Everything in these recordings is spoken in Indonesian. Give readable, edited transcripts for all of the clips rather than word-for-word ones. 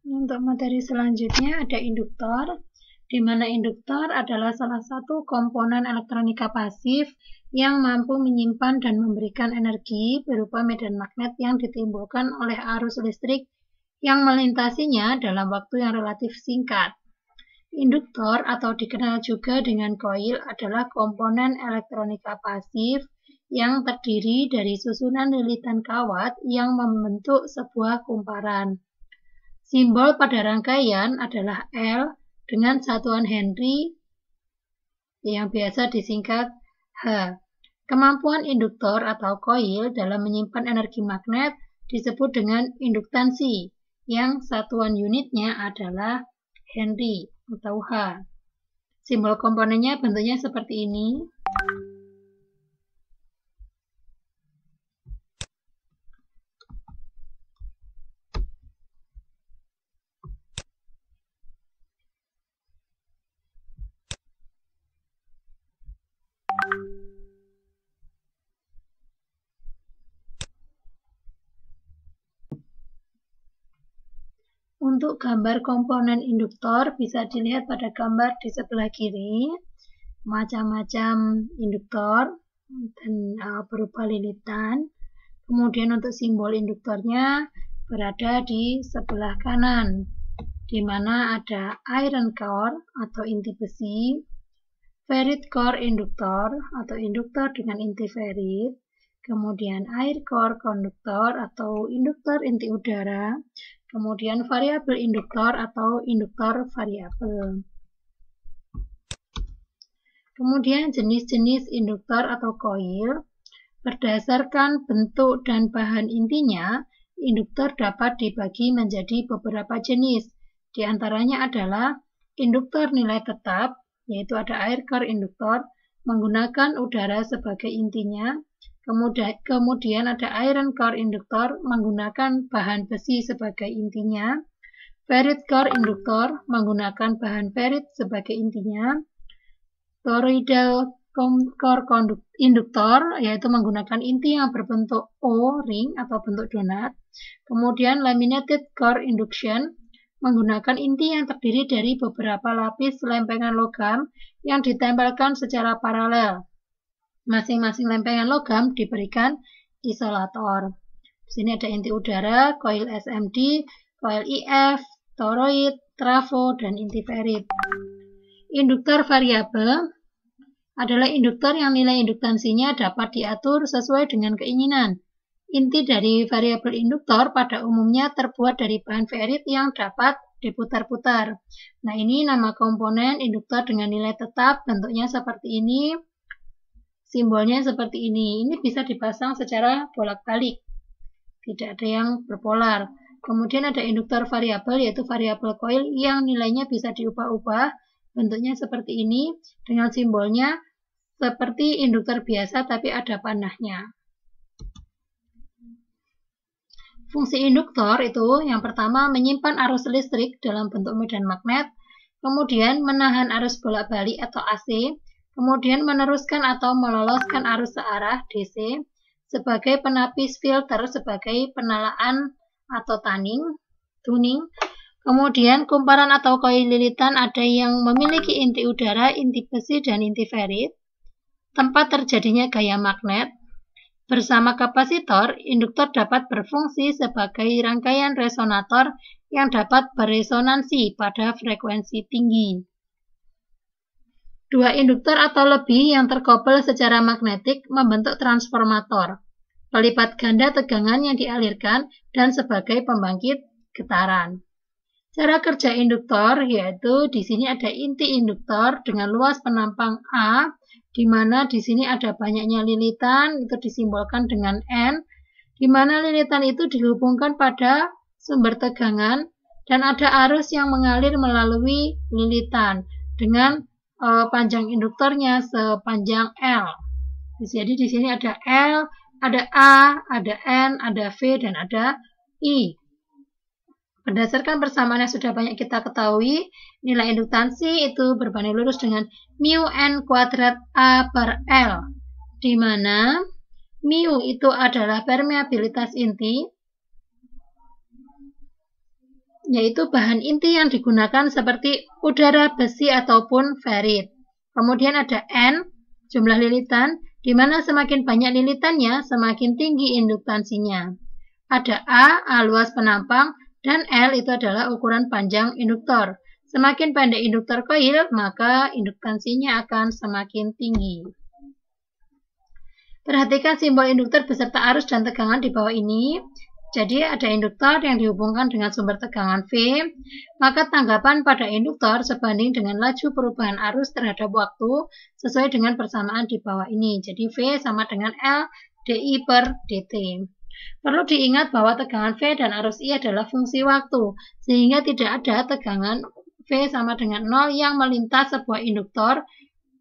Untuk materi selanjutnya ada induktor, di mana induktor adalah salah satu komponen elektronika pasif yang mampu menyimpan dan memberikan energi berupa medan magnet yang ditimbulkan oleh arus listrik yang melintasinya dalam waktu yang relatif singkat. Induktor atau dikenal juga dengan koil adalah komponen elektronika pasif yang terdiri dari susunan lilitan kawat yang membentuk sebuah kumparan. Simbol pada rangkaian adalah L dengan satuan Henry yang biasa disingkat H. Kemampuan induktor atau koil dalam menyimpan energi magnet disebut dengan induktansi, yang satuan unitnya adalah Henry atau H. Simbol komponennya bentuknya seperti ini. Untuk gambar komponen induktor bisa dilihat pada gambar di sebelah kiri. Macam-macam induktor dan berupa lilitan. Kemudian untuk simbol induktornya berada di sebelah kanan, di mana ada iron core atau inti besi, ferrite core induktor atau induktor dengan inti ferrit, kemudian air core konduktor atau induktor inti udara, kemudian variabel induktor atau induktor variabel. Kemudian jenis-jenis induktor atau koil. Berdasarkan bentuk dan bahan intinya, induktor dapat dibagi menjadi beberapa jenis. Di antaranya adalah induktor nilai tetap, yaitu ada air core induktor, menggunakan udara sebagai intinya. Kemudian ada iron core induktor, menggunakan bahan besi sebagai intinya. Ferrite core induktor, menggunakan bahan ferrit sebagai intinya. Toroidal core induktor, yaitu menggunakan inti yang berbentuk O, ring atau bentuk donat. Kemudian laminated core induction, menggunakan inti yang terdiri dari beberapa lapis lempengan logam yang ditempelkan secara paralel. Masing-masing lempengan logam diberikan isolator. Di sini ada inti udara, koil SMD, koil IF, toroid, trafo, dan inti ferrit. Induktor variabel adalah induktor yang nilai induktansinya dapat diatur sesuai dengan keinginan. Inti dari variabel induktor pada umumnya terbuat dari bahan ferrit yang dapat diputar-putar. Nah, ini nama komponen induktor dengan nilai tetap, bentuknya seperti ini, simbolnya seperti ini. Ini bisa dipasang secara bolak-balik, tidak ada yang berpolar. Kemudian ada induktor variabel, yaitu variabel koil yang nilainya bisa diubah-ubah. Bentuknya seperti ini, dengan simbolnya seperti induktor biasa tapi ada panahnya. Fungsi induktor itu yang pertama menyimpan arus listrik dalam bentuk medan magnet, kemudian menahan arus bolak-balik atau AC, kemudian meneruskan atau meloloskan arus searah DC, sebagai penapis filter sebagai penalaan atau tuning. Kemudian kumparan atau koil lilitan ada yang memiliki inti udara, inti besi, dan inti ferrit. Tempat terjadinya gaya magnet. Bersama kapasitor, induktor dapat berfungsi sebagai rangkaian resonator yang dapat beresonansi pada frekuensi tinggi. Dua induktor atau lebih yang terkoppel secara magnetik membentuk transformator, pelipat ganda tegangan yang dialirkan, dan sebagai pembangkit getaran. Cara kerja induktor yaitu di sini ada inti induktor dengan luas penampang A, di mana di sini ada banyaknya lilitan, itu disimbolkan dengan N, di mana lilitan itu dihubungkan pada sumber tegangan dan ada arus yang mengalir melalui lilitan dengan panjang induktornya sepanjang L. Jadi di sini ada L, ada A, ada N, ada V, dan ada I. Berdasarkan persamaan yang sudah banyak kita ketahui, nilai induktansi itu berbanding lurus dengan mu N kuadrat A per L, di mana mu itu adalah permeabilitas inti, yaitu bahan inti yang digunakan seperti udara, besi, ataupun ferit. Kemudian ada N, jumlah lilitan, di mana semakin banyak lilitannya, semakin tinggi induktansinya. Ada A luas penampang, dan L itu adalah ukuran panjang induktor. Semakin pendek induktor koil, maka induktansinya akan semakin tinggi. Perhatikan simbol induktor beserta arus dan tegangan di bawah ini. Jadi ada induktor yang dihubungkan dengan sumber tegangan V, maka tanggapan pada induktor sebanding dengan laju perubahan arus terhadap waktu sesuai dengan persamaan di bawah ini. Jadi V sama dengan L dI per dt. Perlu diingat bahwa tegangan V dan arus I adalah fungsi waktu, sehingga tidak ada tegangan V sama dengan 0 yang melintas sebuah induktor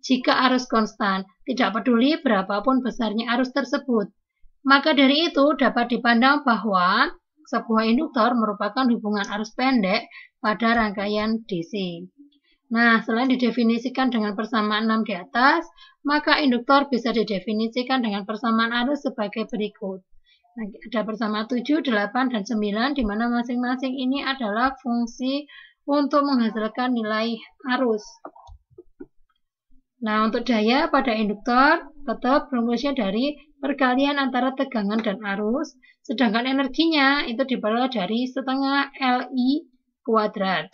jika arus konstan, tidak peduli berapapun besarnya arus tersebut. Maka dari itu dapat dipandang bahwa sebuah induktor merupakan hubungan arus pendek pada rangkaian DC. Nah, selain didefinisikan dengan persamaan 6 di atas, maka induktor bisa didefinisikan dengan persamaan arus sebagai berikut. Nah, ada persamaan 7, 8, dan 9, di mana masing-masing ini adalah fungsi untuk menghasilkan nilai arus. Nah, untuk daya pada induktor tetap rumusnya dari perkalian antara tegangan dan arus, sedangkan energinya itu diperoleh dari setengah Li kuadrat.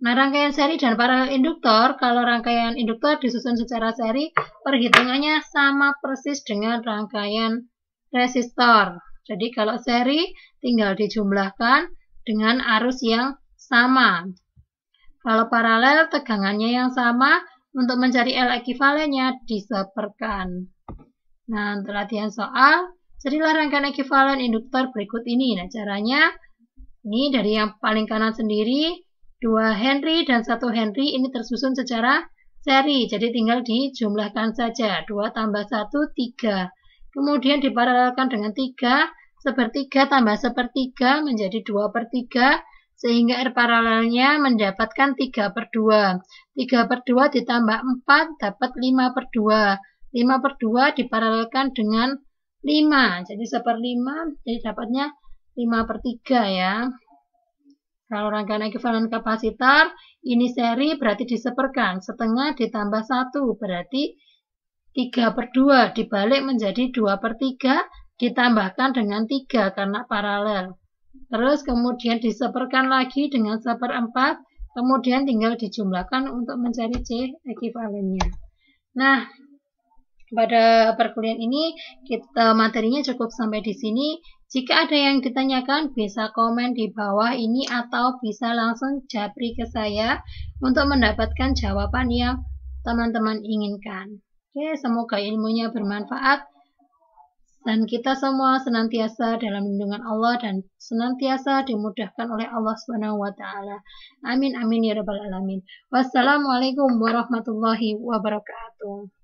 Nah, rangkaian seri dan paralel induktor, kalau rangkaian induktor disusun secara seri, perhitungannya sama persis dengan rangkaian resistor. Jadi, kalau seri tinggal dijumlahkan dengan arus yang sama. Kalau paralel, tegangannya yang sama, untuk mencari L ekivalennya diseperkan. Nah, untuk latihan soal, carilah rangkaian ekivalen induktor berikut ini. Nah, caranya, ini dari yang paling kanan sendiri, 2 Henry dan 1 Henry ini tersusun secara seri, jadi tinggal dijumlahkan saja. 2 tambah 1, 3. Kemudian diparalelkan dengan 3, sepertiga tambah sepertiga menjadi 2/3, sehingga R paralelnya mendapatkan 3/2. 3/2 ditambah 4 dapat 5/2. 5/2 diparalelkan dengan 5. Jadi 1/5, jadi dapatnya 5/3 ya. Kalau rangkaian ekivalen kapasitor, ini seri berarti diseperkan. Setengah ditambah 1 berarti 3/2 dibalik menjadi 2/3 ditambahkan dengan 3 karena paralel. Terus kemudian diseperkan lagi dengan 1/4, kemudian tinggal dijumlahkan untuk mencari C ekivalennya. Nah, pada perkuliahan ini materinya cukup sampai di sini. Jika ada yang ditanyakan bisa komen di bawah ini atau bisa langsung japri ke saya untuk mendapatkan jawaban yang teman-teman inginkan. Oke, semoga ilmunya bermanfaat. Dan kita semua senantiasa dalam lindungan Allah dan senantiasa dimudahkan oleh Allah SWT. Amin amin ya rabbal alamin. Wassalamualaikum warahmatullahi wabarakatuh.